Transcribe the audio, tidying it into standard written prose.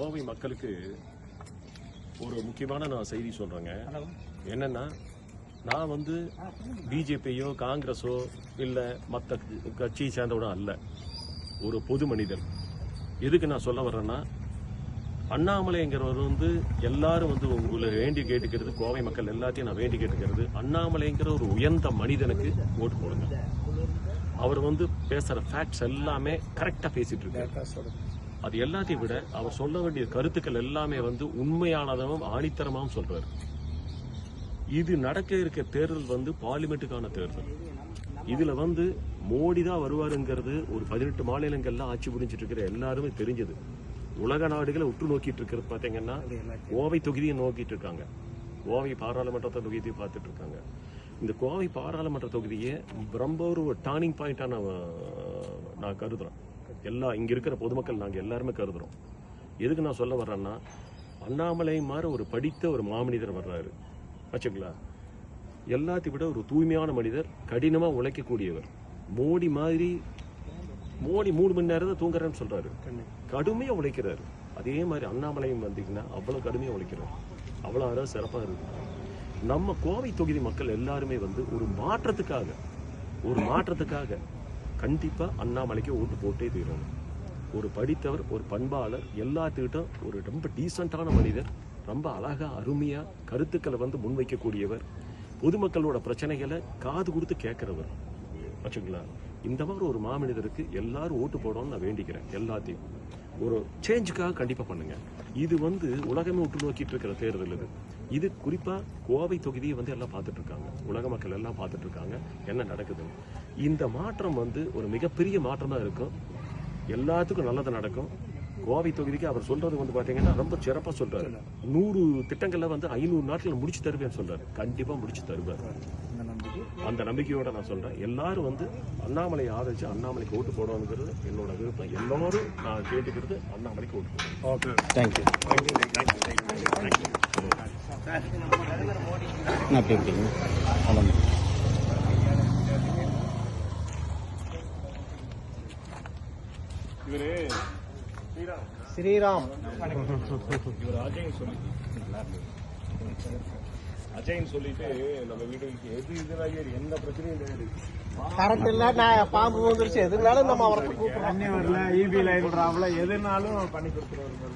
கோவை மக்களுக்கு ஒரு முக்கியமான நான் செய்தி சொல்றேங்க. என்னன்னா, நான் வந்து பிஜேபியோ காங்கிரஸோ இல்ல மற்ற கட்சியை சேர்ந்தவனோ அல்ல, ஒரு பொது மனிதன். எதுக்கு நான் சொல்ல வர்றேன்னா, அண்ணாமலைங்கிறவர் வந்து எல்லாரும் வந்து உங்களை வேண்டி கேட்டுக்கிறது, கோவை மக்கள் எல்லாத்தையும் நான் வேண்டி கேட்டுக்கிறது, அண்ணாமலைங்கிற ஒரு உயர்ந்த மனிதனுக்கு ஓட்டு போடுங்க. அவர் வந்து பேசுற ஃபேக்ட்ஸ் எல்லாமே கரெக்டா பேசிட்டு இருக்காரு. அது எல்லாத்தையும் விட அவர் சொல்ல வேண்டிய கருத்துக்கள் எல்லாமே வந்து உண்மையானதாகவும் ஆணித்தரமாகவும் சொல்றாரு. இது நடக்க இருக்க தேர்தல் வந்து பார்லிமெண்ட்டுக்கான தேர்தல். இதுல வந்து மோடி தான் வருவாருங்கிறது ஒரு 18 மாநிலங்கள்ல ஆட்சி புரிஞ்சிட்டு இருக்கிற எல்லாருமே தெரிஞ்சது. உலக நாடுகளை உற்று நோக்கிட்டு இருக்கிறது பாத்தீங்கன்னா கோவை தொகுதியை நோக்கிட்டு இருக்காங்க, கோவை பாராளுமன்ற தொகுதியை பார்த்துட்டு இருக்காங்க. இந்த கோவை பாராளுமன்ற தொகுதியை ரொம்ப ஒரு டர்னிங் பாயிண்டா நான் கருதுறேன். இங்க இருக்கிற பொதுமக்கள் நாங்க எல்லாருமே கருதுறோம். எதுக்கு நான் சொல்ல வர்றேன்னா, அண்ணாமலை மாதிரி ஒரு படித்த ஒரு மாமனிதர் வர்றாரு வச்சுங்களா. எல்லாத்தையும் விட ஒரு தூய்மையான மனிதர், கடினமா உழைக்கக்கூடியவர். மோடி 3 மணி நேரம் தான் தூங்குறேன்னு சொல்றாரு, கடுமையா உழைக்கிறாரு. அதே மாதிரி அண்ணாமலையும் வந்தீங்கன்னா அவ்வளவு கடுமையா உழைக்கிறாரு, அவ்வளவு அழகா சிறப்பா இருக்கு. நம்ம கோவை தொகுதி மக்கள் எல்லாருமே வந்து ஒரு மாற்றத்துக்காக கண்டிப்பா அண்ணாமலைக்கு ஓட்டு போட்டே தீரணும். ஒரு படித்தவர், ஒரு பண்பாளர், எல்லாத்துக்கிட்டும் ஒரு ரொம்ப டீசென்டான மனிதர், ரொம்ப அழகா அருமையா கருத்துக்களை வந்து முன்வைக்கக்கூடியவர், பொதுமக்களோட பிரச்சனைகளை காது கொடுத்து கேட்கிறவர் வச்சுங்களா. இந்த மாதிரி ஒரு மாமனிதருக்கு எல்லாரும் ஓட்டு போடணும்னு நான் வேண்டிக்கிறேன். எல்லாத்தையும் ஒரு சேஞ்சுக்காக கண்டிப்பா பண்ணுங்க. இது வந்து உலகமே உற்று நோக்கிட்டு இருக்கிற தேர்தல் இது குறிப்பா கோவை தொகுதியை வந்து எல்லாம் பார்த்துட்டு இருக்காங்க, உலக மக்கள் எல்லாம் பார்த்துட்டு இருக்காங்க என்ன நடக்குதுன்னு. இந்த மாற்றம் வந்து ஒரு மிகப்பெரிய மாற்றமா இருக்கும், எல்லாத்துக்கும் நல்லது நடக்கும். கோவை தொகுதிக்கு அவர் சொல்றது வந்து பாத்தீங்கன்னா ரொம்ப சிறப்பா சொல்றாரு. 100 திட்டங்கள்ல வந்து 500 நாட்கள் முடிச்சு தருவேன்னு சொல்றாரு. கண்டிப்பா முடிச்சு தருவார். அந்த நம்பிக்கையோட நான் சொல்றேன், எல்லாரும் வந்து அண்ணாமலையை ஆதரிச்சு அண்ணாமலைக்கு ஓட்டு போடணுங்கிறது என்னோட விருப்பம். எல்லாரும் நான் கேட்டுக்கிறது அண்ணாமலைக்கு ஓட்டு போடணும். தேங்க்யூ. இவரு ஸ்ரீராம் இவர் அஜய்ன்னு சொல்லிட்டு நம்ம வீட்டுக்கு எது இதுவாக எந்த பிரச்சனையும் கிடையாது. கரண்ட் இல்ல, நான் பாம்பு வந்துருச்சு, எதுனாலும் நம்ம அவரை கூப்பிடுறோம். தண்ணி வரல, ஈபி லைன் ப்ராப்ளம், எதுனாலும் பண்ணி கொடுத்துருவாரு.